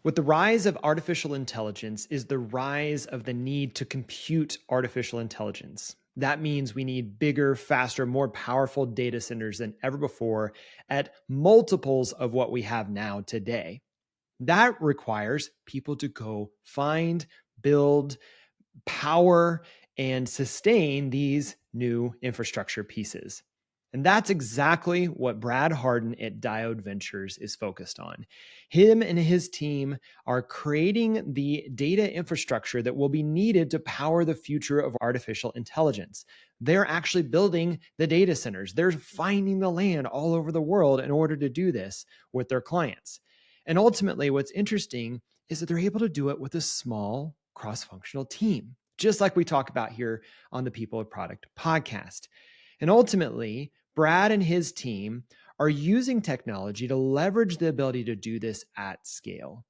With the rise of artificial intelligence is the rise of the need to compute artificial intelligence. That means we need bigger, faster, more powerful data centers than ever before at multiples of what we have now today. That requires people to go find, build, power, and sustain these new infrastructure pieces. And that's exactly what Brad Hardin at Diode Ventures is focused on. Him and his team are creating the data infrastructure that will be needed to power the future of artificial intelligence. They're actually building the data centers. They're finding the land all over the world in order to do this with their clients. And ultimately, what's interesting is that they're able to do it with a small cross-functional team, just like we talk about here on the People of Product podcast. And ultimately, Brad and his team are using technology to leverage the ability to do this at scale.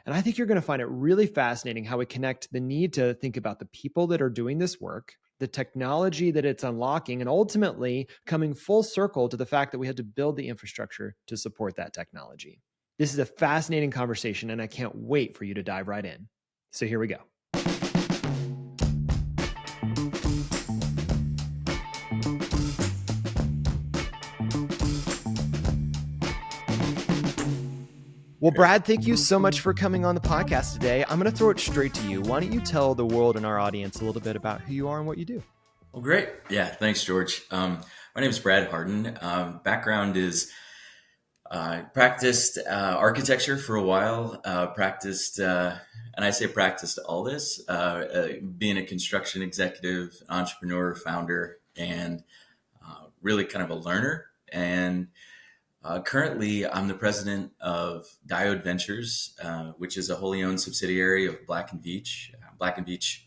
And I think you're going to find it really fascinating how we connect the need to think about the people that are doing this work, the technology that it's unlocking, and ultimately coming full circle to the fact that we had to build the infrastructure to support that technology. This is a fascinating conversation, and I can't wait for you to dive right in. So here we go. Well, Brad, thank you so much for coming on the podcast today. I'm going to throw it straight to you. Why don't you tell the world and our audience a little bit about who you are and what you do? Well, great. Yeah, thanks, George. My name is Brad Hardin. Background is practiced architecture for a while, and I say practiced all this, being a construction executive, entrepreneur, founder, and really kind of a learner. And currently, I'm the president of Diode Ventures, which is a wholly owned subsidiary of Black Veatch. Black Veatch,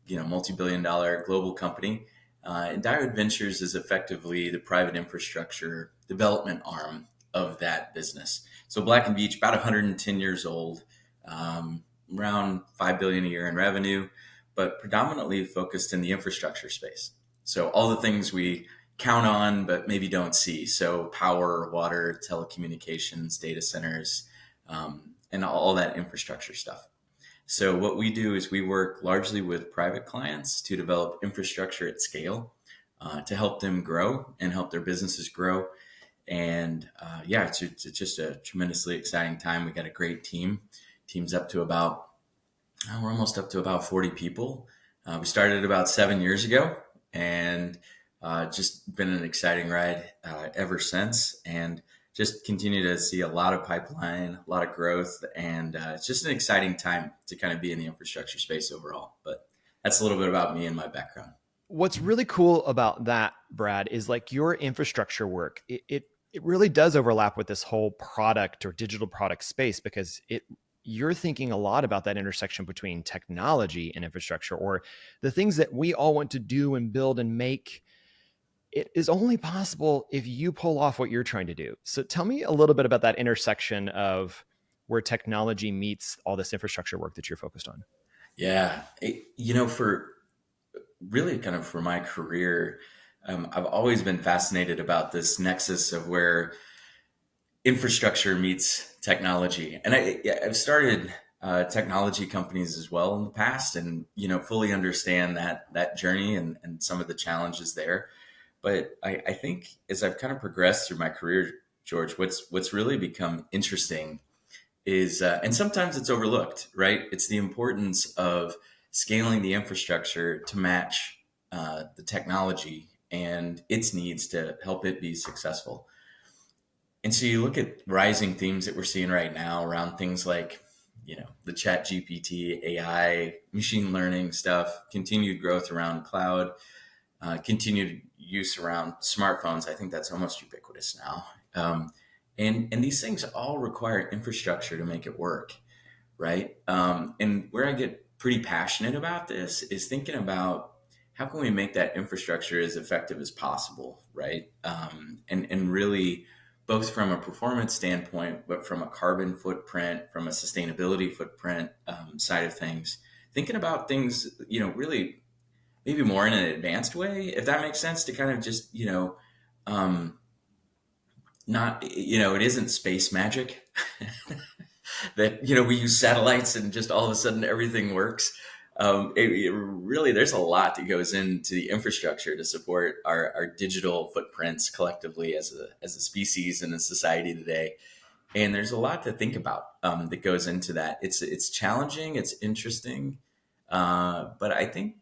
multi-billion-dollar global company. And Diode Ventures is effectively the private infrastructure development arm of that business. So Black Veatch, about 110 years old, around $5 billion a year in revenue, but predominantly focused in the infrastructure space. So all the things we count on, but maybe don't see. So power, water, telecommunications, data centers, and all that infrastructure stuff. So what we do is we work largely with private clients to develop infrastructure at scale to help them grow and help their businesses grow. And it's just a tremendously exciting time. We got a great team. Team's up to we're almost up to about 40 people. We started about 7 years ago, and just been an exciting ride ever since, and just continue to see a lot of pipeline, a lot of growth, and it's just an exciting time to kind of be in the infrastructure space overall. But that's a little bit about me and my background. What's really cool about that, Brad, is like your infrastructure work. It really does overlap with this whole product or digital product space, because you're thinking a lot about that intersection between technology and infrastructure, or the things that we all want to do and build and make. It is only possible if you pull off what you're trying to do. So tell me a little bit about that intersection of where technology meets all this infrastructure work that you're focused on. Yeah. For really kind of for my career, I've always been fascinated about this nexus of where infrastructure meets technology. And I've started technology companies as well in the past, and, fully understand that journey and some of the challenges there. But I think as I've kind of progressed through my career, George, what's really become interesting is, and sometimes it's overlooked, right? It's the importance of scaling the infrastructure to match the technology and its needs to help it be successful. And so you look at rising themes that we're seeing right now around things like, the chat GPT, AI, machine learning stuff, continued growth around cloud, continued use around smartphones. I think that's almost ubiquitous now. And these things all require infrastructure to make it work, right? And where I get pretty passionate about this is thinking about how can we make that infrastructure as effective as possible, right? And really, both from a performance standpoint, but from a carbon footprint, from a sustainability footprint side of things, thinking about things, really maybe more in an advanced way, if that makes sense, to kind of just, not, it isn't space magic. that, we use satellites and just all of a sudden everything works. It really, there's a lot that goes into the infrastructure to support our digital footprints collectively as a species and a society today. And there's a lot to think about that goes into that. It's challenging, it's interesting, but I think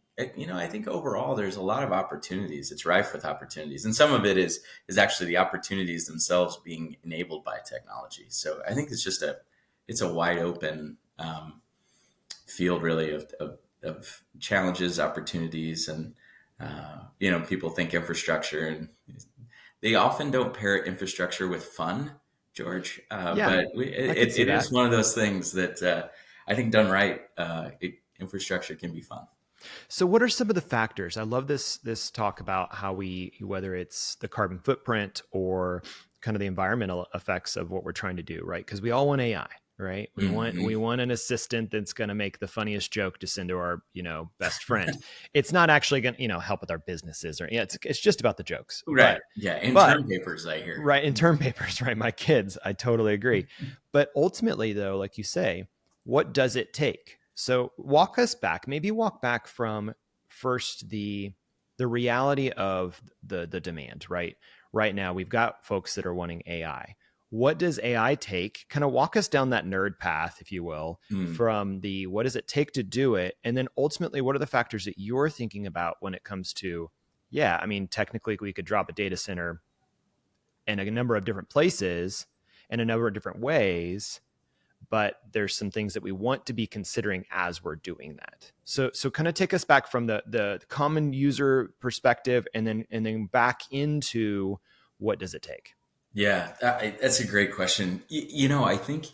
overall there's a lot of opportunities. It's rife with opportunities, and some of it is actually the opportunities themselves being enabled by technology. So I think it's a wide open field really of challenges, opportunities, and people think infrastructure, and they often don't pair infrastructure with fun, George. Yeah, But I could see it that. is one of those things that I think done right, infrastructure can be fun. So what are some of the factors? I love this talk about how we, whether it's the carbon footprint or kind of the environmental effects of what we're trying to do, right? Because we all want AI, right? We Hmm. want an assistant that's going to make the funniest joke to send to our, best friend. It's not actually going to, help with our businesses, or it's just about the jokes. Right. Yeah. And But term papers, I hear. right, in term papers, right? My kids, I totally agree. But ultimately, though, like you say, what does it take? So walk us back, maybe walk back from first the reality of the demand, right? Right now, we've got folks that are wanting AI. What does AI take? Kind of walk us down that nerd path, if you will, Mm. from the what does it take to do it? And then ultimately, what are the factors that you're thinking about when it comes to, yeah, I mean, technically, we could drop a data center in a number of different places in a number of different ways, but there's some things that we want to be considering as we're doing that. So kind of take us back from the common user perspective, and then back into what does it take. Yeah, that's a great question. I think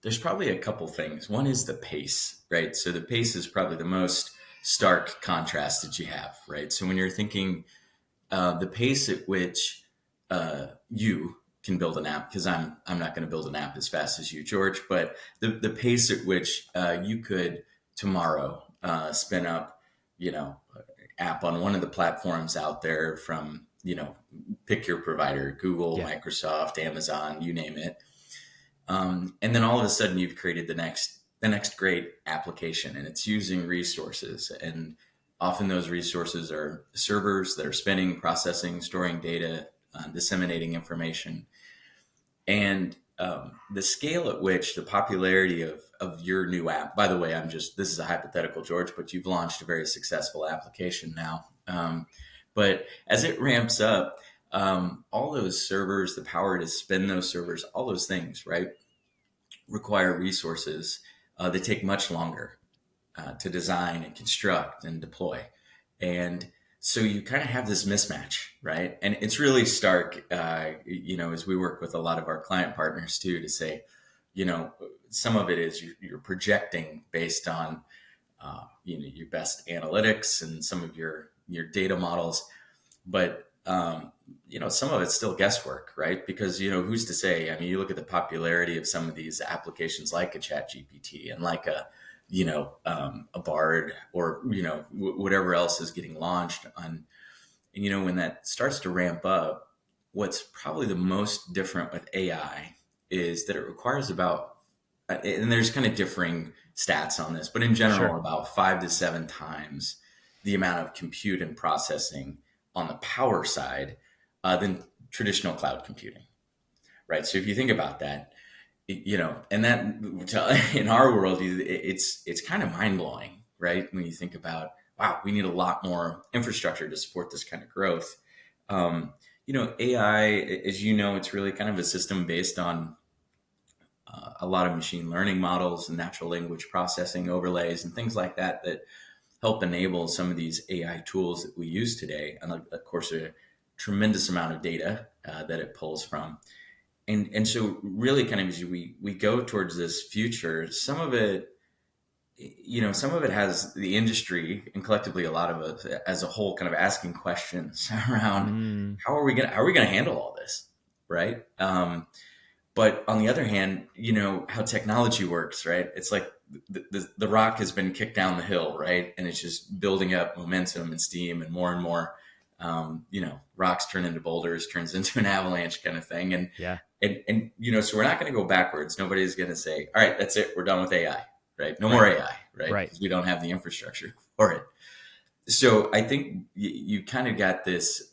there's probably a couple things. One is the pace, right? So the pace is probably the most stark contrast that you have, right? So when you're thinking the pace at which you can build an app, because I'm not going to build an app as fast as you, George, but the pace at which you could tomorrow spin up, app on one of the platforms out there from, pick your provider, Google, Yeah, Microsoft, Amazon, you name it. And then all of a sudden you've created the next great application, and it's using resources, and often those resources are servers that are spinning, processing, storing data, disseminating information. And the scale at which the popularity of your new app, by the way, this is a hypothetical, George, but you've launched a very successful application now. But as it ramps up, all those servers, the power to spin those servers, all those things, right, require resources that take much longer to design and construct and deploy. And so you kind of have this mismatch, right? And it's really stark, as we work with a lot of our client partners too, to say, some of it is you're projecting based on, your best analytics and some of your data models, but some of it's still guesswork, right? Because who's to say? I mean, you look at the popularity of some of these applications like a Chat GPT and like a Bard, or whatever else is getting launched on. And when that starts to ramp up, what's probably the most different with AI is that it requires about, and there's kind of differing stats on this, but in general, sure. about 5 to 7 times the amount of compute and processing on the power side than traditional cloud computing, right? So if you think about that, and that in our world, it's kind of mind blowing, right? When you think about, wow, we need a lot more infrastructure to support this kind of growth. AI, as you know, it's really kind of a system based on a lot of machine learning models and natural language processing overlays and things like that help enable some of these AI tools that we use today. And of course, a tremendous amount of data that it pulls from. And so really kind of as we go towards this future, some of it has the industry and collectively a lot of us as a whole kind of asking questions around Mm, how are we gonna handle all this, right? But on the other hand, how technology works, right? It's like the rock has been kicked down the hill, right? And it's just building up momentum and steam and more rocks turn into boulders, turns into an avalanche kind of thing. Yeah. And so we're not going to go backwards. Nobody's going to say, all right, that's it. We're done with AI, right? No Right. more AI, right? Right. Because we don't have the infrastructure for it. So I think you kind of got this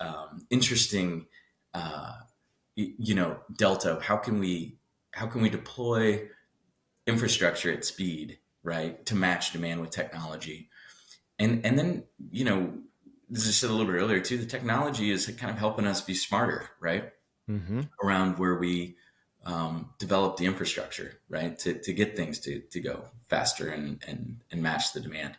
interesting, delta. How can we deploy infrastructure at speed, right, to match demand with technology? And then, as I said a little bit earlier too, the technology is kind of helping us be smarter, right, around where we develop the infrastructure, right, to get things to go faster and match the demand.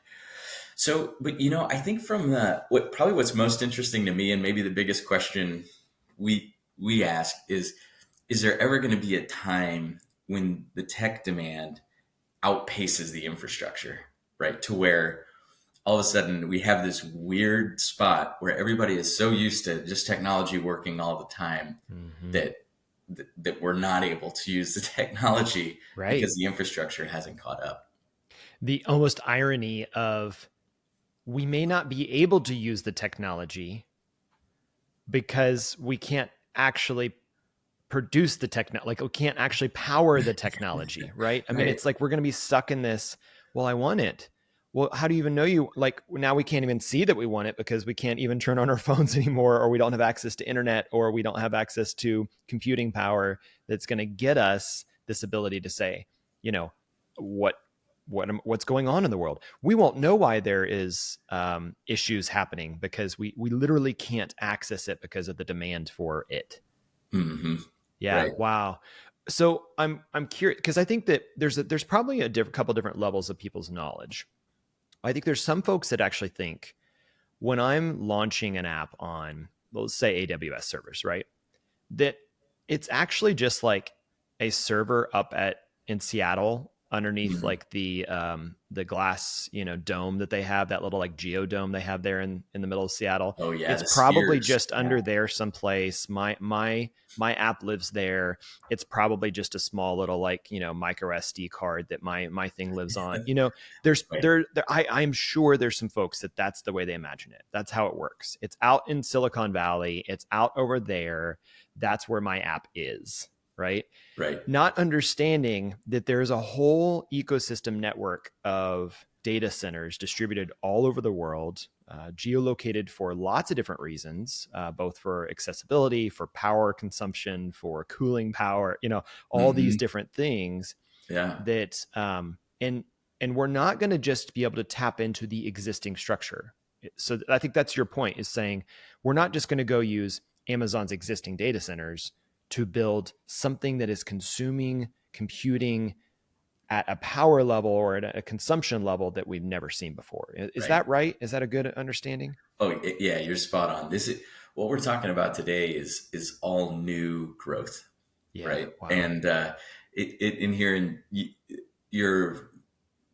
So, but I think from what's most interesting to me, and maybe the biggest question we ask is there ever going to be a time when the tech demand outpaces the infrastructure, right? To where all of a sudden we have this weird spot where everybody is so used to just technology working all the time that we're not able to use the technology because the infrastructure hasn't caught up. The almost irony of we may not be able to use the technology because we can't actually produce the technology, like we can't actually power the technology, right? I mean, it's like we're going to be stuck in this, well, I want it. Well, how do you even know now we can't even see that we want it because we can't even turn on our phones anymore, or we don't have access to internet, or we don't have access to computing power that's going to get us this ability to say, what's going on in the world. We won't know why there is issues happening because we literally can't access it because of the demand for it. Mm-hmm. Yeah. Right. Wow. So I'm curious because I think that there's probably a couple different levels of people's knowledge. I think there's some folks that actually think when I'm launching an app on, let's say AWS servers, right, that it's actually just like a server up in Seattle underneath like the glass, dome that they have, that little like geodome they have there in the middle of Seattle. Oh yeah. It's probably just under there someplace. My app lives there. It's probably just a small little like, micro SD card that my thing lives on. I'm sure there's some folks that's the way they imagine it. That's how it works. It's out in Silicon Valley. It's out over there. That's where my app is. Right. Not understanding that there's a whole ecosystem network of data centers distributed all over the world, geolocated for lots of different reasons, both for accessibility, for power consumption, for cooling power, all these different things. Yeah. That and we're not going to just be able to tap into the existing structure. So I think that's your point, is saying we're not just going to go use Amazon's existing data centers to build something that is consuming computing at a power level or at a consumption level that we've never seen before. Is that right? Is that a good understanding? Oh yeah, you're spot on. This is what we're talking about today is all new growth, right? Wow. And in here in your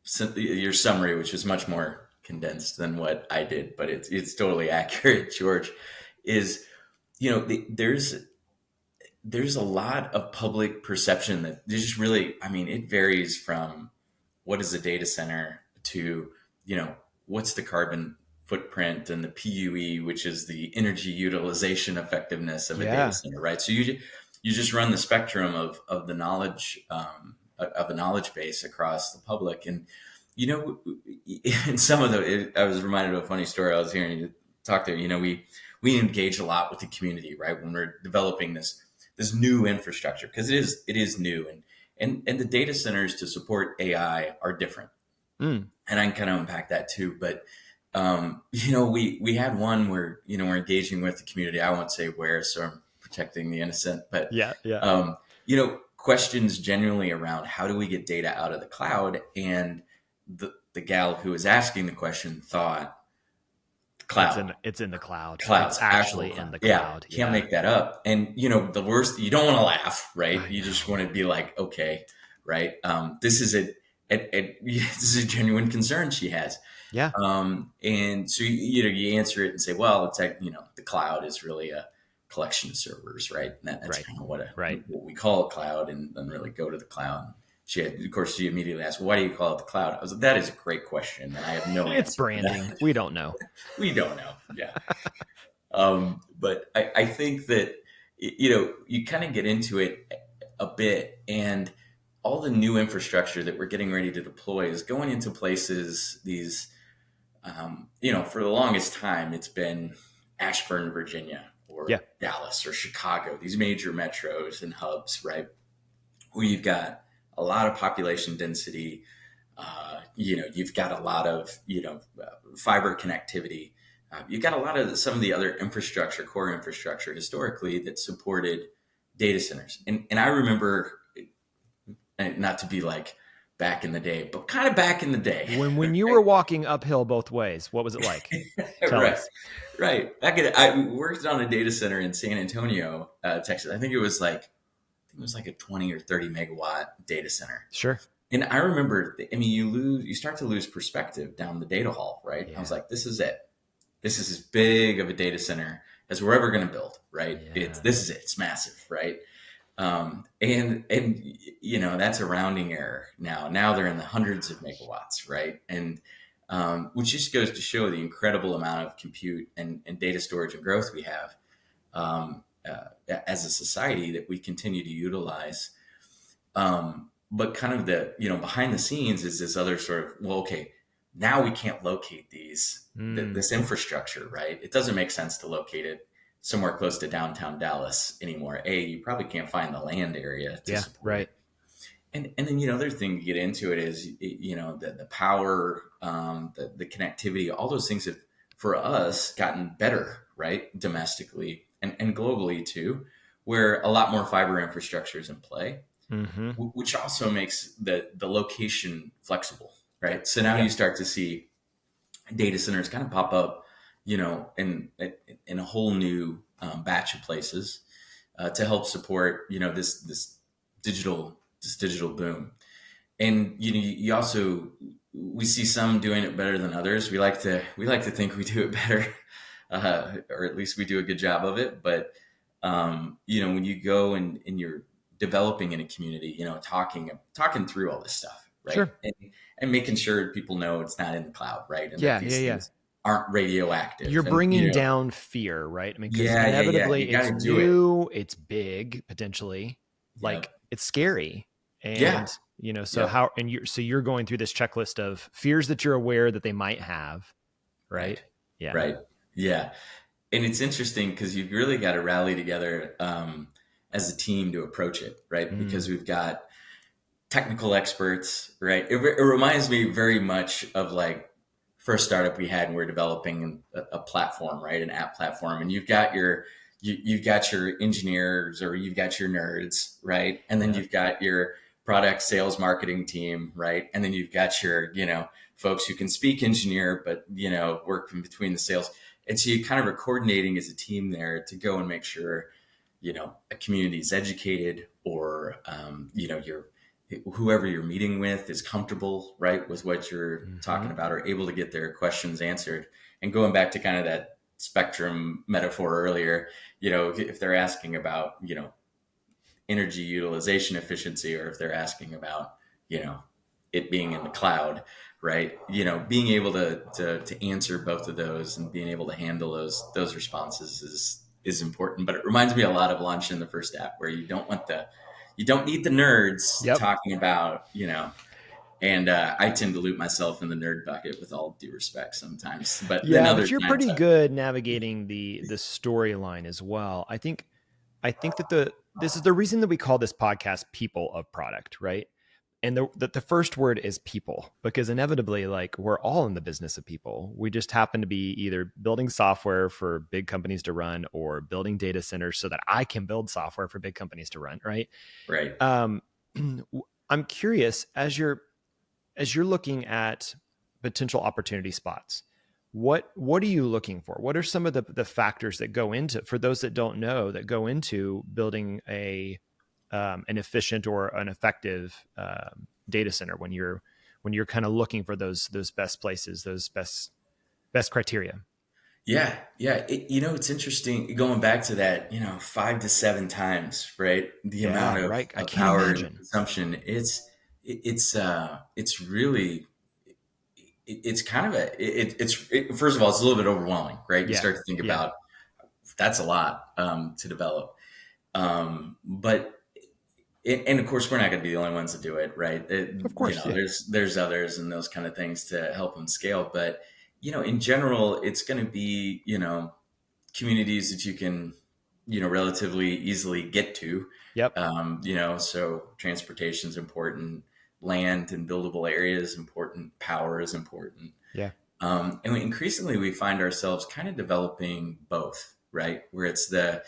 summary, which was much more condensed than what I did, but it's totally accurate, George, is there's a lot of public perception that there's just really, it varies from what is a data center to, what's the carbon footprint and the PUE, which is the energy utilization effectiveness of a data center, right? So you just run the spectrum of the knowledge, of the knowledge base across the public. And, in some of I was reminded of a funny story I was hearing you talk there. We engage a lot with the community, right? When we're developing this new infrastructure, because it is new, and the data centers to support AI are different. And I can kind of unpack that too. But we had one where we're engaging with the community. I won't say where, so I'm protecting the innocent. But questions genuinely around how do we get data out of the cloud, and the gal who was asking the question thought cloud. It's in the cloud. Cloud's it's actually in the cloud. Yeah, can't make that up. And the worst, you don't want to laugh, right? You just want to be like, okay, right? This is this is a genuine concern she has. Yeah. And so you answer it and say, well, it's like the cloud is really a collection of servers, right? And that's kind of what we call a cloud, and then really go to the cloud. She immediately asked, "Why do you call it the cloud?" I was like, "That is a great question, and I have no answer." It's branding. We don't know. We don't know. Yeah. But I think that, you kind of get into it a bit, and all the new infrastructure that we're getting ready to deploy is going into places, for the longest time, it's been Ashburn, Virginia, Yeah. or Dallas or Chicago, these major metros and hubs, right? Where you've got a lot of population density, you've got a lot of, fiber connectivity. You've got a lot of some of the other infrastructure, core infrastructure historically that supported data centers. And I remember, and not to be like back in the day, but kind of back in the day. When you were walking uphill both ways, what was it like? Tell Right, us. right. I worked on a data center in San Antonio, Texas. I think it was like a 20 or 30 megawatt data center. Sure. And I remember, you start to lose perspective down the data hall, right? Yeah. I was like, this is it. This is as big of a data center as we're ever going to build, right? Yeah. This is it. It's massive, right? And that's a rounding error now. Now they're in the hundreds of megawatts, right? And which just goes to show the incredible amount of compute and data storage and growth we have as a society that we continue to utilize. But kind of the, behind the scenes is this other sort of, well, okay, now we can't locate this infrastructure, right? It doesn't make sense to locate it somewhere close to downtown Dallas anymore. You probably can't find the land area to support right. it. And then, other thing to get into it is, the power, the connectivity, all those things have, for us, gotten better, right? Domestically and globally too, where a lot more fiber infrastructure is in play, which also makes the location flexible, right? So now you start to see data centers kind of pop up, in a whole new batch of places to help support, this digital boom. And you also, we see some doing it better than others. We like to think we do it better, or at least we do a good job of it. But when you go and you're developing in a community, talking through all this stuff, right? Sure. And making sure people know it's not in the cloud, right? And Yeah, that these yeah, things aren't radioactive. You're And, bringing down fear, right? I mean, because Yeah. inevitably You it's gotta do it. new, it's big, potentially, like Yep. it's scary. And Yeah. so Yep. you're going through this checklist of fears that you're aware that they might have, right? Yeah. Right. Yeah. And it's interesting because you've really got to rally together as a team to approach it, right? Because we've got technical experts, right? It reminds me very much of like first startup we had, and we're developing a platform, right? An app platform. And you've got your engineers, or you've got your nerds, right? And then you've got your product sales marketing team, right? And then you've got your, folks who can speak engineer, but, work in between the sales. And so you kind of are coordinating as a team there to go and make sure, a community is educated, or, whoever you're meeting with is comfortable, right, with what you're talking about, or able to get their questions answered. And going back to kind of that spectrum metaphor earlier, if they're asking about, energy utilization efficiency, or if they're asking about, it being in the cloud, right? Being able to answer both of those and being able to handle those responses is important. But it reminds me a lot of Launch in the First App, where you don't need the nerds talking about, and I tend to loop myself in the nerd bucket, with all due respect sometimes. But but you're pretty good navigating the storyline as well. I think that this is the reason that we call this podcast People of Product, right? And the first word is people, because inevitably, like, we're all in the business of people. We just happen to be either building software for big companies to run, or building data centers so that I can build software for big companies to run, right? Right. I'm curious, as you're looking at potential opportunity spots, what are you looking for? What are some of the factors that go into, for those that don't know, that go into building an efficient or an effective data center, when you're kind of looking for those best places, those best criteria? Yeah. It's interesting going back to that, 5 to 7 times, right? The amount of, right. I of can't power imagine. and consumption. It's really, it's kind of first of all, it's a little bit overwhelming, right? You start to think about, that's a lot to develop. But and of course, we're not going to be the only ones to do it, right? Of course, yeah. There's others and those kind of things to help them scale. But in general, it's going to be communities that you can relatively easily get to. Yep. So transportation is important, land and buildable areas important, power is important. Yeah. And increasingly we find ourselves kind of developing both, right? Where it's the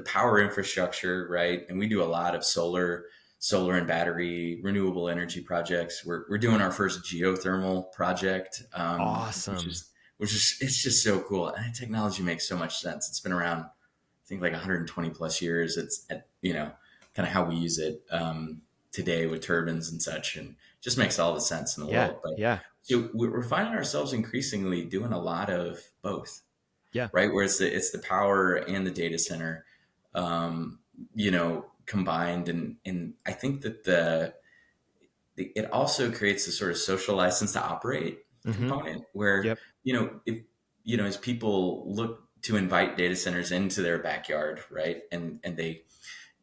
power infrastructure, right? And we do a lot of solar and battery renewable energy projects. We're doing our first geothermal project, Awesome. which is it's just so cool. And technology makes so much sense. It's been around, I think, like 120 plus years. It's kind of how we use it today with turbines and such, and just makes all the sense in the Yeah. world. But Yeah. so we're finding ourselves increasingly doing a lot of both, Yeah. right? Where it's the power and the data center, combined, and I think that it also creates a sort of social license to operate Mm-hmm. component where Yep. if as people look to invite data centers into their backyard, right, and they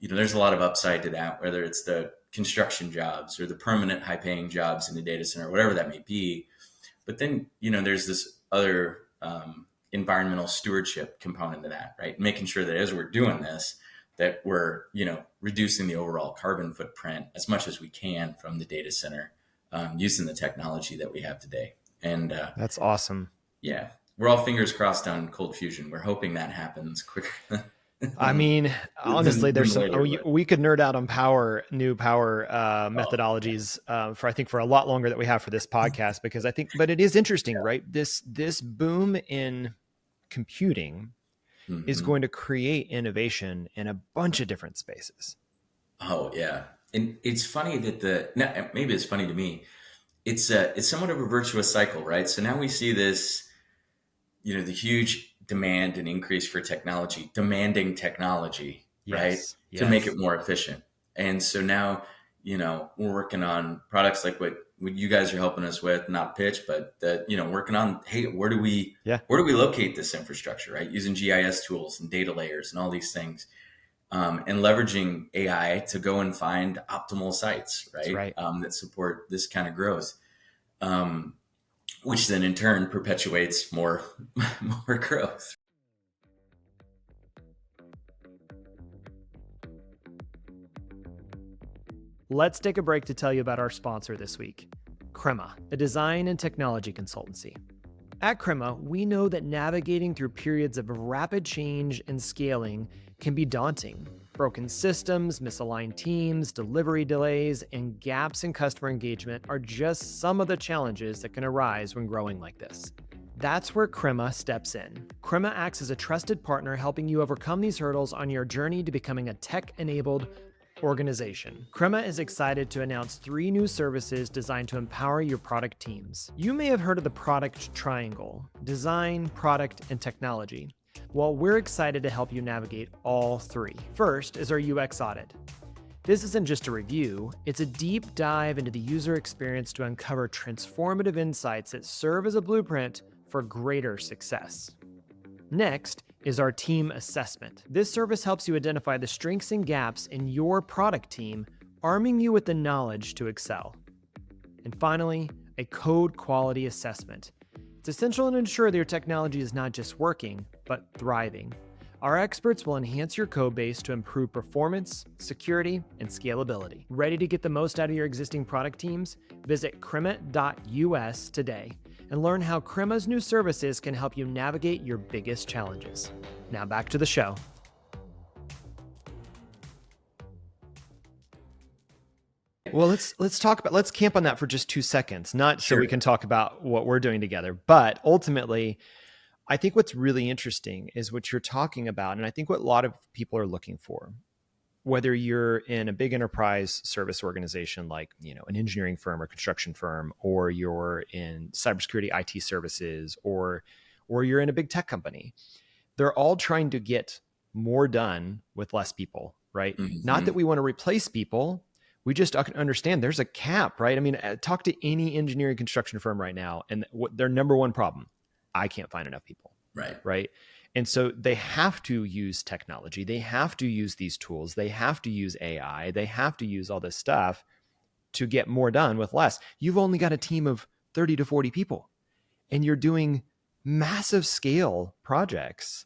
there's a lot of upside to that, whether it's the construction jobs or the permanent high paying jobs in the data center, whatever that may be. But then, there's this other environmental stewardship component to that, right? Making sure that as we're doing this, that we're, reducing the overall carbon footprint as much as we can from the data center, using the technology that we have today. And That's awesome. yeah, we're all fingers crossed on cold fusion. We're hoping that happens quicker I mean, honestly, there's than some, later. we could nerd out on new power methodologies for a lot longer that we have for this podcast, because but it is interesting, right? This boom in computing is going to create innovation in a bunch of different spaces. Oh yeah. And it's funny that maybe it's funny to me. It's somewhat of a virtuous cycle, right? So now we see this, the huge demand and increase for technology, demanding technology, right? Yes. To make it Yes. more efficient. And so now, we're working on products like what you guys are helping us with, not pitch, but that, working on, hey, where do we Yeah. locate this infrastructure, right? Using GIS tools and data layers and all these things. And leveraging AI to go and find optimal sites, That's right? right. That support this kind of growth. Which then in turn perpetuates more growth. Let's take a break to tell you about our sponsor this week, Crema, a design and technology consultancy. At Crema, we know that navigating through periods of rapid change and scaling can be daunting. Broken systems, misaligned teams, delivery delays, and gaps in customer engagement are just some of the challenges that can arise when growing like this. That's where Crema steps in. Crema acts as a trusted partner, helping you overcome these hurdles on your journey to becoming a tech-enabled organization. Crema is excited to announce 3 new services designed to empower your product teams. You may have heard of the product triangle: design, product, and technology. Well, we're excited to help you navigate all 3. First is our UX audit. This isn't just a review, it's a deep dive into the user experience to uncover transformative insights that serve as a blueprint for greater success. Next is our team assessment. This service helps you identify the strengths and gaps in your product team, arming you with the knowledge to excel. And finally, a code quality assessment. It's essential to ensure that your technology is not just working, but thriving. Our experts will enhance your code base to improve performance, security, and scalability. Ready to get the most out of your existing product teams? Visit crema.us today and learn how Crema's new services can help you navigate your biggest challenges. Now back to the show. Well, let's camp on that for just 2 seconds, not so we can talk about what we're doing together, but ultimately, I think what's really interesting is what you're talking about. And I think what a lot of people are looking for, whether you're in a big enterprise service organization like, an engineering firm or construction firm, or you're in cybersecurity IT services, or you're in a big tech company, they're all trying to get more done with less people, right? Mm-hmm. Not that we want to replace people. We just understand there's a cap, right? I mean, talk to any engineering construction firm right now, and their number one problem: I can't find enough people. Right. Right. And so they have to use technology. They have to use these tools. They have to use AI. They have to use all this stuff to get more done with less. You've only got a team of 30 to 40 people and you're doing massive scale projects.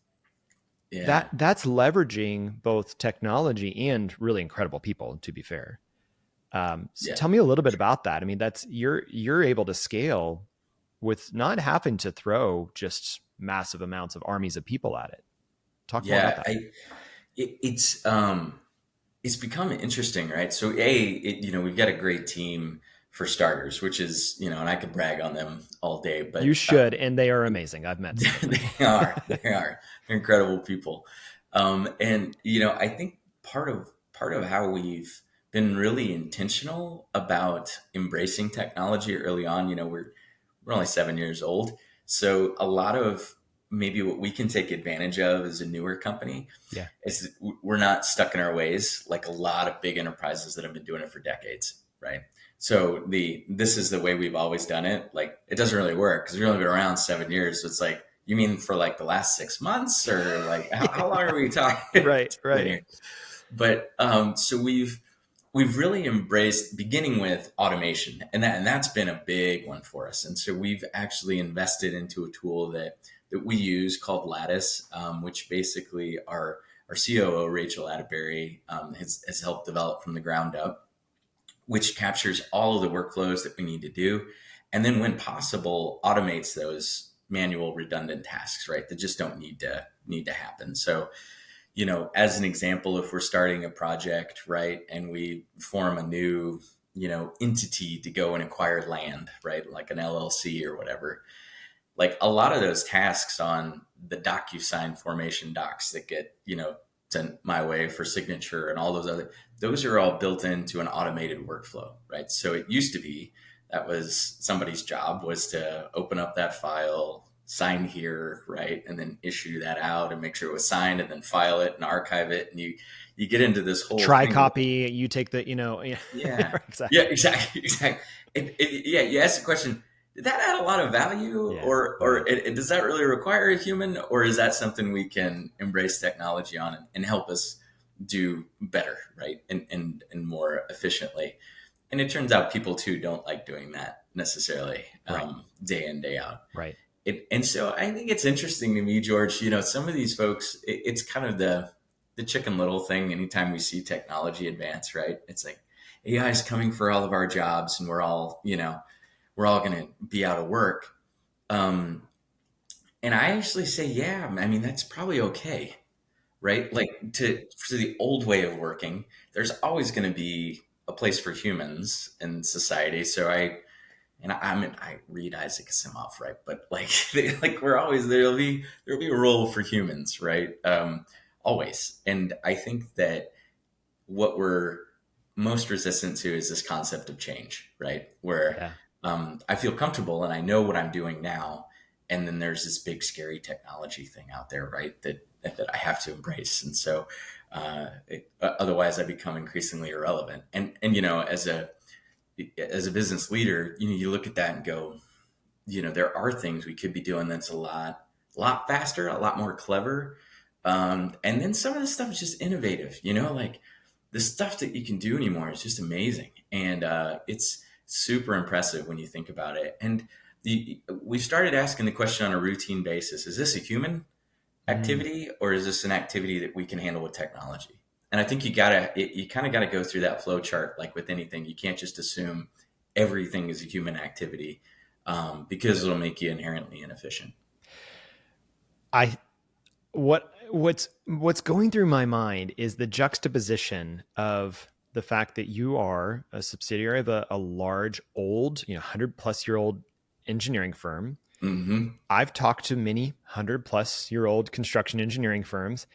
Yeah. That's leveraging both technology and really incredible people, to be fair. So Yeah. tell me a little bit about that. I mean, that's you're able to scale with not having to throw just massive amounts of armies of people at it. Talk more about Yeah. that. It's become interesting, right? So we've got a great team for starters, which is, and I could brag on them all day, You but should, and they are amazing. I've met some of them. they are They're incredible people. And I think part of how we've been really intentional about embracing technology early on, we're only 7 years old. So a lot of maybe what we can take advantage of as a newer company Yeah. is that we're not stuck in our ways like a lot of big enterprises that have been doing it for decades, right? So this is the way we've always done it. Like it doesn't really work because we've only been around 7 years. So it's like, you mean for like the last 6 months or like how long are we talking? Right. Here? But so we've really embraced beginning with automation, and that's been a big one for us. And so we've actually invested into a tool that we use called Lattice, which basically our COO Rachel Atterbury has helped develop from the ground up, which captures all of the workflows that we need to do, and then when possible automates those manual redundant tasks, right, that just don't need to happen. So as an example, if we're starting a project, right, and we form a new, entity to go and acquire land, right, like an LLC or whatever, like a lot of those tasks on the DocuSign formation docs that get, sent my way for signature and all those are all built into an automated workflow, right? So it used to be that was somebody's job was to open up that file, sign here, right, and then issue that out and make sure it was signed and then file it and archive it. And you get into this whole Try thing. copy, you take the, Yeah. exactly. Yeah, exactly. Yeah, you ask the question, did that add a lot of value, Yeah. or does that really require a human, or is that something we can embrace technology on and help us do better, right, and more efficiently? And it turns out people too don't like doing that necessarily, Right. Day in, day out. Right. And so I think it's interesting to me, George. Some of these folks, it's kind of the Chicken Little thing. Anytime we see technology advance, right, it's like AI is coming for all of our jobs, and we're all going to be out of work. And I actually say, yeah, I mean, that's probably okay, right? Like for the old way of working, there's always going to be a place for humans in society. So I read Isaac Asimov, right? But like, we're always, there'll be a role for humans, right? Always. And I think that what we're most resistant to is this concept of change, right? Where I feel comfortable and I know what I'm doing now. And then there's this big, scary technology thing out there, right? That I have to embrace. And so, otherwise I become increasingly irrelevant. And, as a business leader, you look at that and go, there are things we could be doing that's a lot faster, a lot more clever. And then some of this stuff is just innovative, like the stuff that you can do anymore is just amazing. And it's super impressive when you think about it. And we started asking the question on a routine basis, is this a human activity or is this an activity that we can handle with technology? And I think you kind of got to go through that flow chart. Like with anything, you can't just assume everything is a human activity because it'll make you inherently inefficient. What's going through my mind is the juxtaposition of the fact that you are a subsidiary of a large, old, 100-plus-year-old engineering firm. Mm-hmm. I've talked to many 100-plus-year-old construction engineering firms.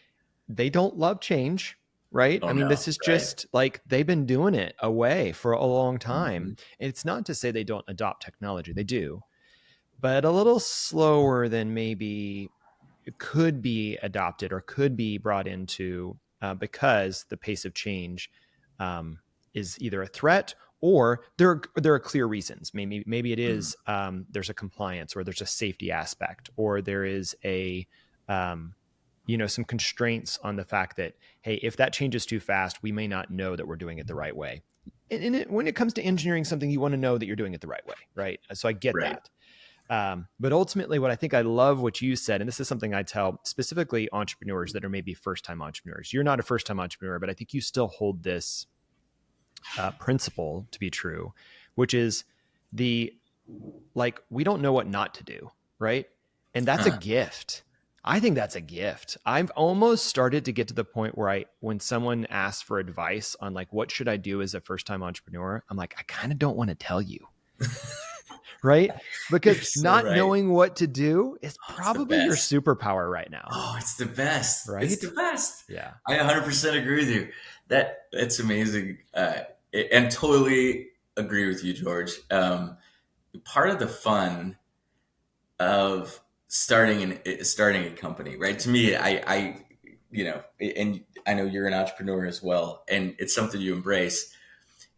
They don't love change, right? Oh, I mean, no, this is right. just like they've been doing it away for a long time. Mm-hmm. It's not to say they don't adopt technology. They do, but a little slower than maybe it could be adopted or could be brought into because the pace of change is either a threat or there are clear reasons. Maybe it is there's a compliance or there's a safety aspect or there is a some constraints on the fact that, hey, if that changes too fast, we may not know that we're doing it the right way. And when it comes to engineering something, you want to know that you're doing it the right way, right? So I get Right. that. But ultimately, what I think, I love what you said, and this is something I tell specifically entrepreneurs that are maybe first-time entrepreneurs. You're not a first-time entrepreneur, but I think you still hold this principle to be true, which is we don't know what not to do, right? And that's a Huh. gift. I think that's a gift. I've almost started to get to the point where when someone asks for advice on like, what should I do as a first-time entrepreneur? I'm like, I kind of don't want to tell you, right? You're Because so not right. knowing what to do is Oh, it's the probably your best. superpower right now, Oh, it's the best. It's the right? best. Yeah, I 100% agree with you. That's amazing. And totally agree with you, George. Part of the fun of starting a company, right? To me, and I know you're an entrepreneur as well, and it's something you embrace.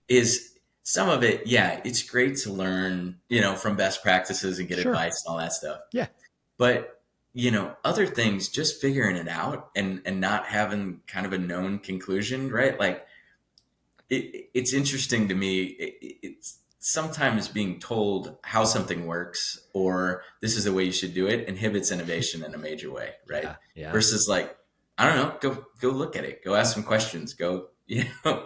Is some of it, yeah, it's great to learn, from best practices and get sure. advice and all that stuff. Yeah, But other things, just figuring it out and not having kind of a known conclusion, right? Like it's interesting to me. It's sometimes being told how something works or this is the way you should do it inhibits innovation in a major way, right? yeah, yeah. Versus like, I don't know, go look at it, go ask some questions, go, Just try be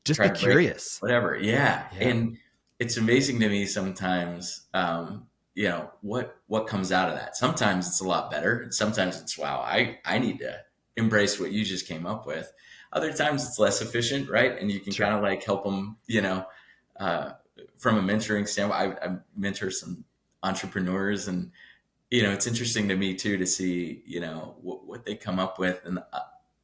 to break it, curious. whatever. Yeah. Yeah, And it's amazing to me sometimes, what comes out of that. Sometimes it's a lot better. Sometimes it's, wow, I need to embrace what you just came up with. Other times it's less efficient, right? And you can kind sure. of like help them, uh, from a mentoring standpoint. I mentor some entrepreneurs, and it's interesting to me too to see what they come up with. And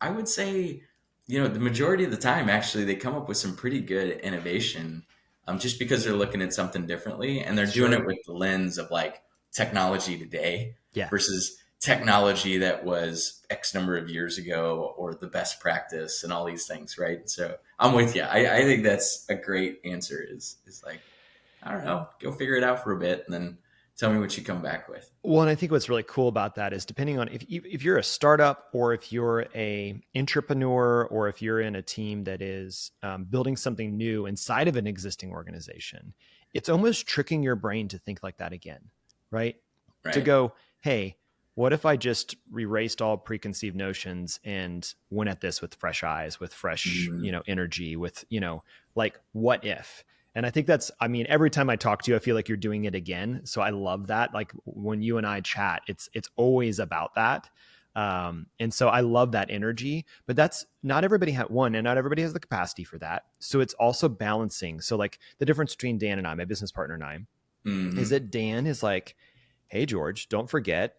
I would say the majority of the time actually they come up with some pretty good innovation, just because they're looking at something differently and they're doing Sure. it with the lens of like technology today Yeah. versus technology that was X number of years ago or the best practice and all these things, right? So I'm with you. I think that's a great answer. Is like, I don't know, go figure it out for a bit and then tell me what you come back with. Well, and I think what's really cool about that is depending on if you're a startup or if you're a entrepreneur or if you're in a team that is building something new inside of an existing organization, it's almost tricking your brain to think like that again, right? To Right. go, hey, what if I just erased all preconceived notions and went at this with fresh eyes, with fresh, Mhm. energy, with, like what if? And I think every time I talk to you, I feel like you're doing it again. So I love that. Like when you and I chat, it's always about that. And so I love that energy, but that's not everybody and not everybody has the capacity for that. So it's also balancing. So like the difference between Dan and I, my business partner and I, is Mhm. that Dan is like, hey, George, don't forget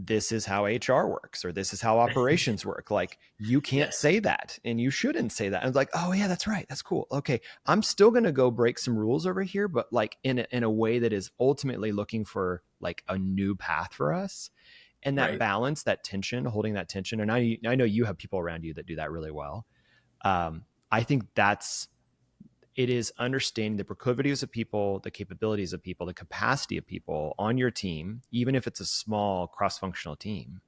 this is how HR works or this is how operations work. Like you can't Yes. say that and you shouldn't say that. And it's like, oh yeah, that's right. That's cool. Okay. I'm still going to go break some rules over here, but like in a way that is ultimately looking for like a new path for us. And that Right. balance, that tension, holding that tension. And I know you have people around you that do that really well. I think it is understanding the proclivities of people, the capabilities of people, the capacity of people on your team, even if it's a small cross-functional team.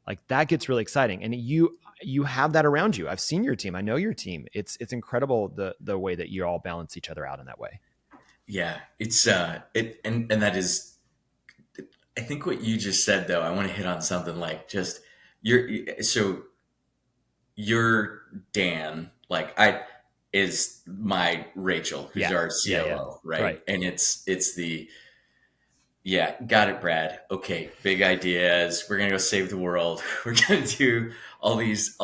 Like that gets really exciting. And you have that around you. I've seen your team. I know your team. It's incredible the way that you all balance each other out in that way. Yeah. It's and that is, I think what you just said though, I want to hit on something like just so your Dan, like I is my Rachel, who's Yeah. our Yeah. Yeah. COO, right? Right. And it's the, yeah, got it, Brad. Okay, big ideas. We're gonna go save the world. We're gonna do all these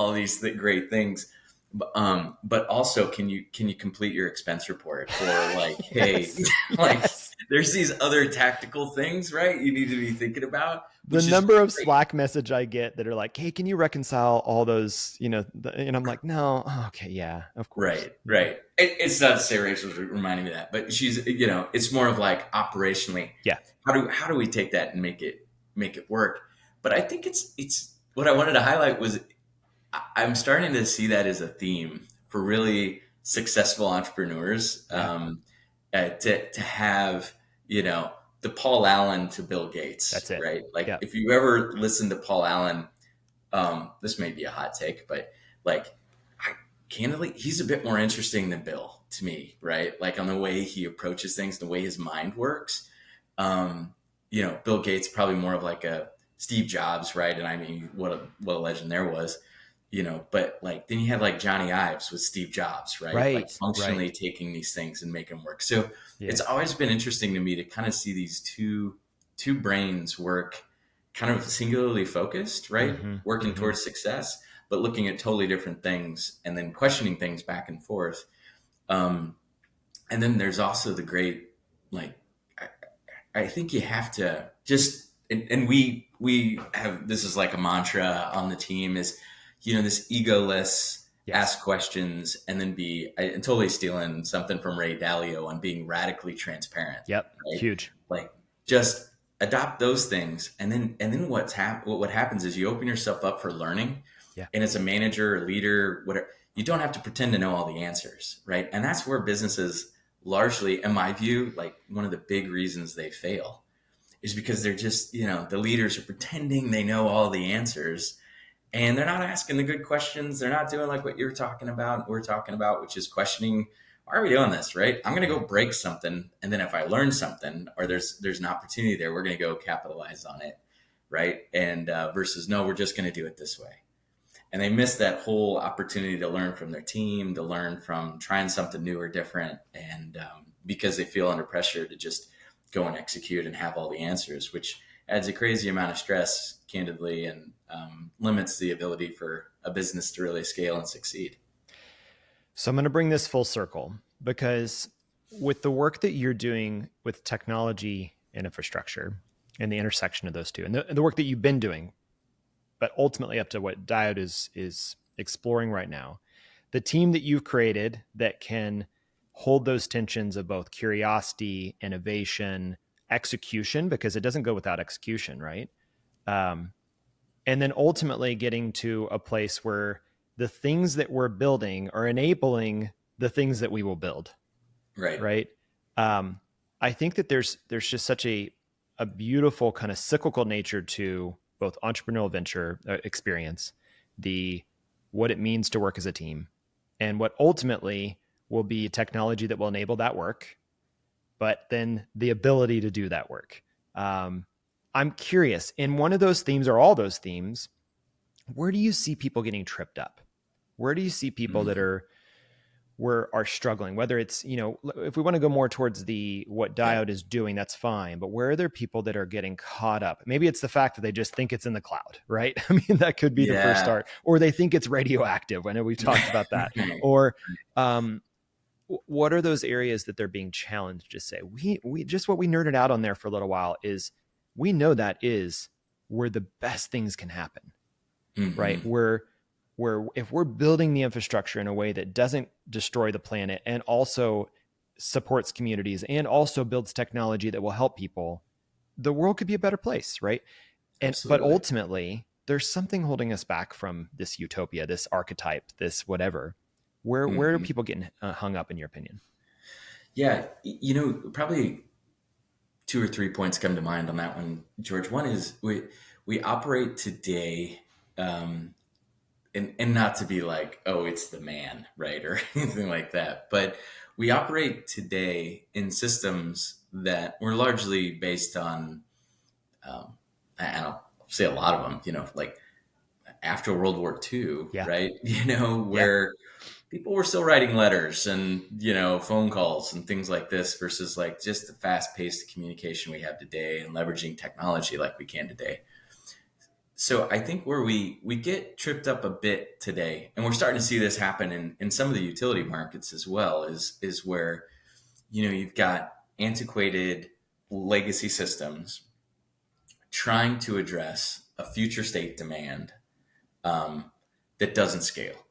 great things. But also, can you complete your expense report or like, hey, Yes. like Yes. there's these other tactical things, right? You need to be thinking about, The which is number of great. Slack message I get that are like, "Hey, can you reconcile all those?" And I'm like, "No, oh, okay, yeah, of course, Right, yeah, right. It's not to say Rachel's reminding me of that, but she's, it's more of like operationally, yeah, how do we take that and make it work? But I think it's what I wanted to highlight was I'm starting to see that as a theme for really successful entrepreneurs, yeah, to have, the Paul Allen to Bill Gates, that's it, right? Like yeah, if you ever listen to Paul Allen, This may be a hot take, but like, candidly, he's a bit more interesting than Bill to me, right? Like on the way he approaches things, the way his mind works. Bill Gates probably more of like a Steve Jobs, right? And I mean, what a legend there was, but like then you had like Johnny Ives with Steve Jobs, right? Like Right. functionally Right. taking these things and making them work. So Yeah. it's always been interesting to me to kind of see these two brains work kind of singularly focused, right? Hmm. Working Hmm. towards success, but looking at totally different things and then questioning things back and forth. Um, and then there's also the great, like, I think you have to just, and we have, this is like a mantra on the team is, this egoless Yes. ask questions and then I'm totally stealing something from Ray Dalio on being radically transparent, Yep. right? Huge. Like just adopt those things. And then what happens is you open yourself up for learning. Yeah. And as a manager, leader, whatever, you don't have to pretend to know all the answers, right? And that's where businesses largely, in my view, like one of the big reasons they fail is because they're just, the leaders are pretending they know all the answers and they're not asking the good questions. They're not doing like what you're talking about, we're talking about, which is questioning, why are we doing this, right? I'm going to go break something. And then if I learn something or there's an opportunity there, we're going to go capitalize on it, right? And versus, no, we're just going to do it this way. And they miss that whole opportunity to learn from their team, to learn from trying something new or different. And because they feel under pressure to just go and execute and have all the answers, which adds a crazy amount of stress, candidly, and limits the ability for a business to really scale and succeed. So I'm going to bring this full circle because with the work that you're doing with technology and infrastructure and the intersection of those two, and the work that you've been doing, but ultimately up to what Diode is exploring right now, the team that you've created that can hold those tensions of both curiosity, innovation, execution, because it doesn't go without execution, right? Um, and then ultimately getting to a place where the things that we're building are enabling the things that we will build, Right. right? Um, I think that there's just such a beautiful kind of cyclical nature to both entrepreneurial venture experience, the what it means to work as a team, and what ultimately will be technology that will enable that work, but then the ability to do that work. I'm curious, in one of those themes or all those themes, where do you see people getting tripped up? Where do you see people that Mm-hmm. are struggling? Whether it's, if we want to go more towards the what Yeah. Diode is doing, that's fine. But where are there people that are getting caught up? Maybe it's the fact that they just think it's in the cloud, right? I mean, that could be the first Yeah. start, or they think it's radioactive. I know we've talked about that. Or what are those areas that they're being challenged to say? We just what we nerded out on there for a little while is we know that is where the best things can happen, right? Mm-hmm. Where if we're building the infrastructure in a way that doesn't destroy the planet and also supports communities and also builds technology that will help people, the world could be a better place, right? But Absolutely. ultimately, there's something holding us back from this utopia, this archetype, this whatever. Where are Mm-hmm. people getting hung up in your opinion? Yeah. Probably two or three points come to mind on that one, George. One is we operate today, and not to be like, oh, it's the man, right, or anything like that, but we operate today in systems that were largely based on, um, I don't say a lot of them, like after World War II, Yeah. right? Yeah. Where people were still writing letters and phone calls and things like this versus like just the fast-paced communication we have today and leveraging technology like we can today. So I think where we get tripped up a bit today, and we're starting to see this happen in some of the utility markets as well, is where you've got antiquated legacy systems trying to address a future state demand, um, that doesn't scale,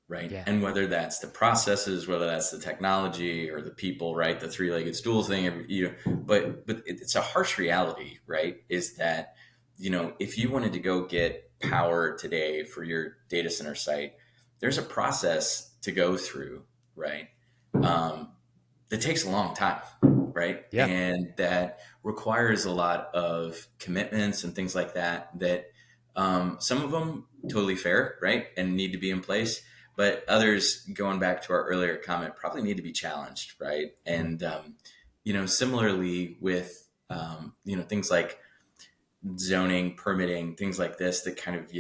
right? Yeah. And whether that's the processes, whether that's the technology or the people, right? The three-legged stool thing, but it's a harsh reality, right? Is that, if you wanted to go get power today for your data center site, there's a process to go through, right? Um, that takes a long time, right? Yeah. And that requires a lot of commitments and things like that, Some of them totally fair, right, and need to be in place. But others, going back to our earlier comment, probably need to be challenged, right? And similarly with things like zoning, permitting, things like this that kind of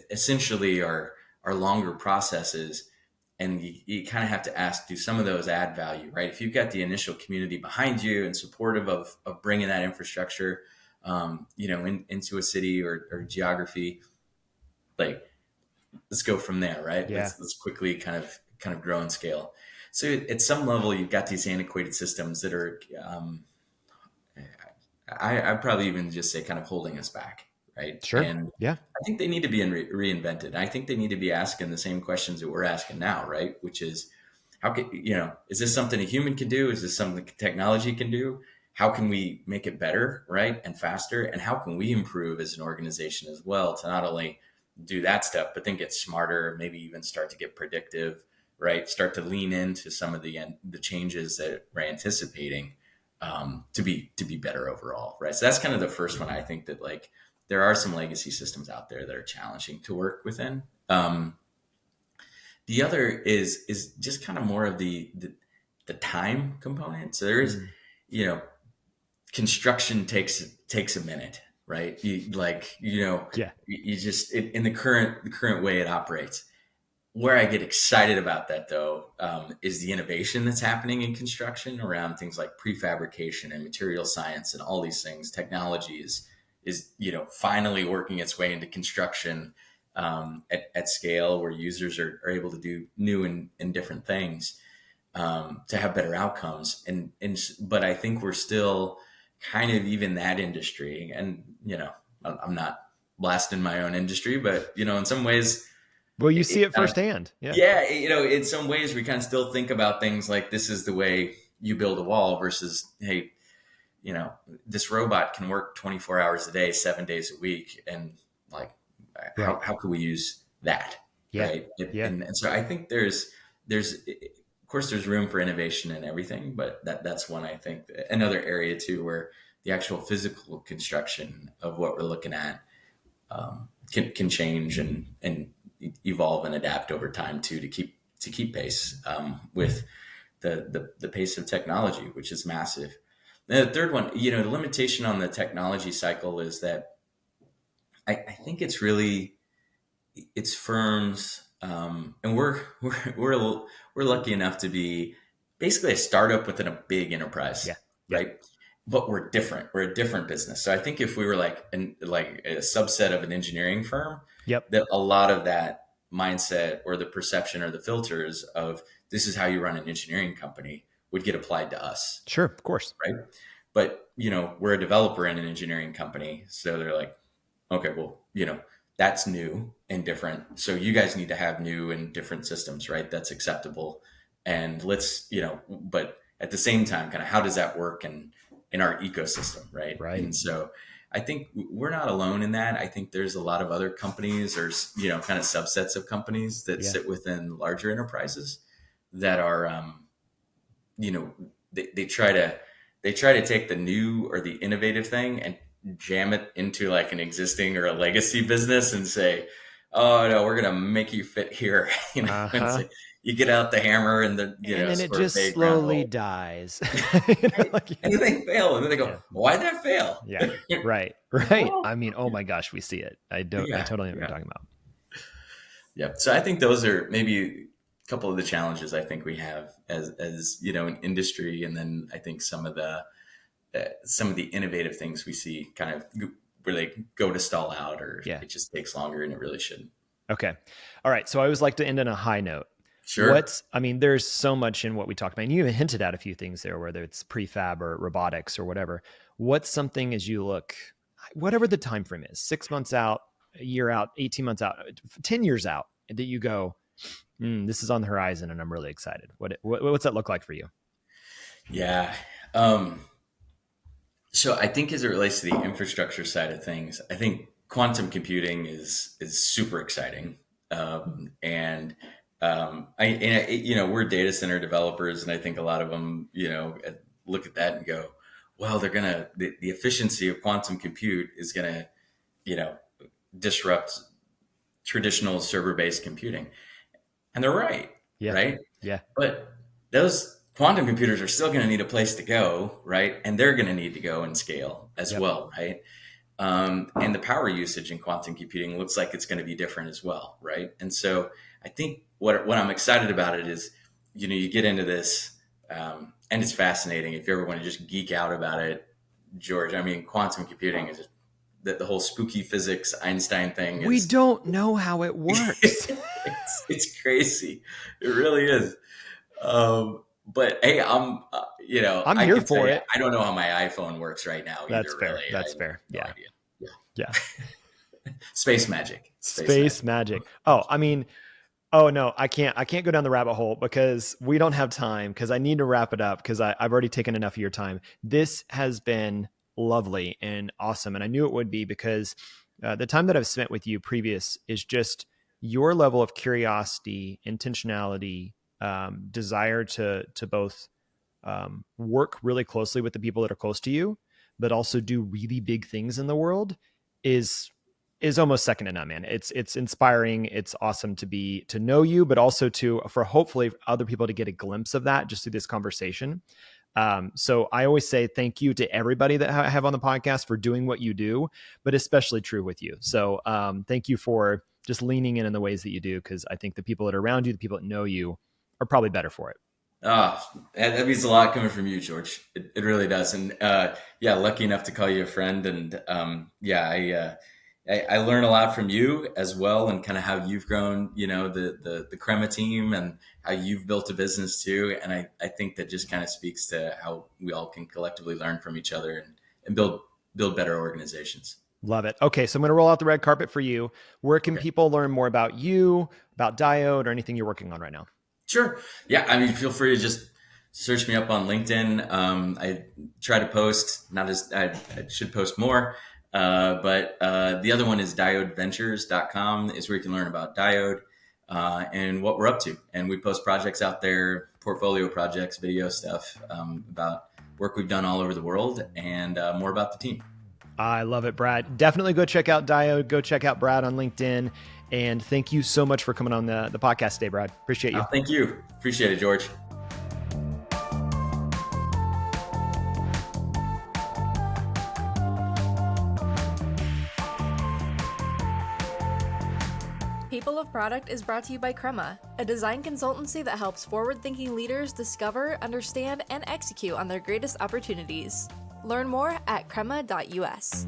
essentially are longer processes. And you kind of have to ask, do some of those add value, right? If you've got the initial community behind you and supportive of bringing that infrastructure, into a city or geography, like, let's go from there, right? Yeah. Let's quickly kind of grow and scale. So at some level, you've got these antiquated systems that are, I'd probably even just say kind of holding us back, right? Sure. And Yeah. I think they need to be reinvented. I think they need to be asking the same questions that we're asking now, right? Which is, how can, is this something a human can do? Is this something technology can do? How can we make it better, right? And faster? And how can we improve as an organization as well to not only do that stuff, but then get smarter, maybe even start to get predictive, right? Start to lean into some of the changes that we're anticipating, to be better overall, right? So that's kind of the first one. I think that, like, there are some legacy systems out there that are challenging to work within. The other is just kind of more of the time component. So there is, construction takes a minute, right? Yeah. You just in the current way it operates. Where I get excited about that, though, is the innovation that's happening in construction around things like prefabrication and material science and all these things. Technology is finally working its way into construction at scale, where users are able to do new and different things to have better outcomes. But I think we're still kind of even that industry, and I'm not blasting my own industry, but in some ways. Well, you see it firsthand. Yeah. Yeah. In some ways we kind of still think about things like this is the way you build a wall versus, hey, this robot can work 24 hours a day, 7 days a week. And like, Right. how could we use that? Yeah. Right. Yeah. And so I think there's, of course there's room for innovation and everything, but that's one, I think, another area too, where the actual physical construction of what we're looking at, can change and evolve and adapt over time too, to keep pace with the pace of technology, which is massive. And the third one, the limitation on the technology cycle is that I think it's firms, and we're lucky enough to be basically a startup within a big enterprise, Yeah. right? But we're different. We're a different business. So I think if we were like a subset of an engineering firm, Yep. that a lot of that mindset or the perception or the filters of this is how you run an engineering company would get applied to us. Sure. Of course. Right. But, we're a developer in an engineering company. So they're like, okay, well, that's new and different. So you guys need to have new and different systems, right? That's acceptable. And let's, but at the same time, kind of how does that work in our ecosystem, right? Right. And so I think we're not alone in that. I think there's a lot of other companies or, kind of subsets of companies that sit within larger enterprises that are, they try to take the new or the innovative thing and jam it into like an existing or a legacy business and say, oh no, we're going to make you fit here. And so you get out the hammer and the, and then it just slowly dies. And then they fail, and then they go, why'd that fail? Yeah. Right. Well, I mean, oh my gosh, we see it. I totally know what you're talking about. Yeah. So I think those are maybe a couple of the challenges I think we have as an industry. And then I think some of the innovative things we see kind of where they go to stall out, or it just takes longer and it really shouldn't. Okay. All right. So I always like to end on a high note. Sure. There's so much in what we talked about, and you even hinted at a few things there, whether it's prefab or robotics or whatever. What's something as you look, whatever the time frame is, 6 months out, a year out, 18 months out, 10 years out, that you go, this is on the horizon and I'm really excited. What's that look like for you? Yeah. So I think as it relates to the infrastructure side of things, I think quantum computing is super exciting. We're data center developers, and I think a lot of them, look at that and go, well, the efficiency of quantum compute is gonna, disrupt traditional server-based computing. And they're right, Yeah. right? Yeah. But those quantum computers are still going to need a place to go, right? And they're going to need to go and scale as Yep. well, right? And the power usage in quantum computing looks like it's going to be different as well, right? And so I think what I'm excited about it is, you get into this, and it's fascinating. If you ever want to just geek out about it, George, I mean, quantum computing is just the whole spooky physics Einstein thing We is don't know how it works. it's crazy. It really is. But hey, I'm I here can tell for you, it. I don't know how my iPhone works right now either. That's fair. Really, That's I fair. have no Yeah. idea. Yeah. Yeah. Space magic. Space magic. Oh, I mean, oh no, I can't go down the rabbit hole because we don't have time, because I need to wrap it up because I've already taken enough of your time. This has been lovely and awesome. And I knew it would be because the time that I've spent with you previous is just your level of curiosity, intentionality, desire to both work really closely with the people that are close to you, but also do really big things in the world is almost second to none, man. It's inspiring. It's awesome to know you, but also for hopefully other people to get a glimpse of that just through this conversation. So I always say thank you to everybody that I have on the podcast for doing what you do, but especially true with you. So thank you for just leaning in the ways that you do, because I think the people that are around you, the people that know you, are probably better for it. That means a lot coming from you, George. It really does. And yeah, lucky enough to call you a friend. And I learn a lot from you as well, and kind of how you've grown, the Crema team, and how you've built a business too. And I think that just kind of speaks to how we all can collectively learn from each other and build better organizations. Love it. Okay, so I'm going to roll out the red carpet for you. Where can people learn more about you, about Diode, or anything you're working on right now? Sure. Yeah. I mean, feel free to just search me up on LinkedIn. I try to post, not as I should post more, but the other one is diodeventures.com is where you can learn about Diode and what we're up to. And we post projects out there, portfolio projects, video stuff about work we've done all over the world, and more about the team. I love it, Brad. Definitely go check out Diode. Go check out Brad on LinkedIn. And thank you so much for coming on the podcast today, Brad. Appreciate you. Thank you. Appreciate it, George. People of Product is brought to you by Crema, a design consultancy that helps forward-thinking leaders discover, understand, and execute on their greatest opportunities. Learn more at crema.us.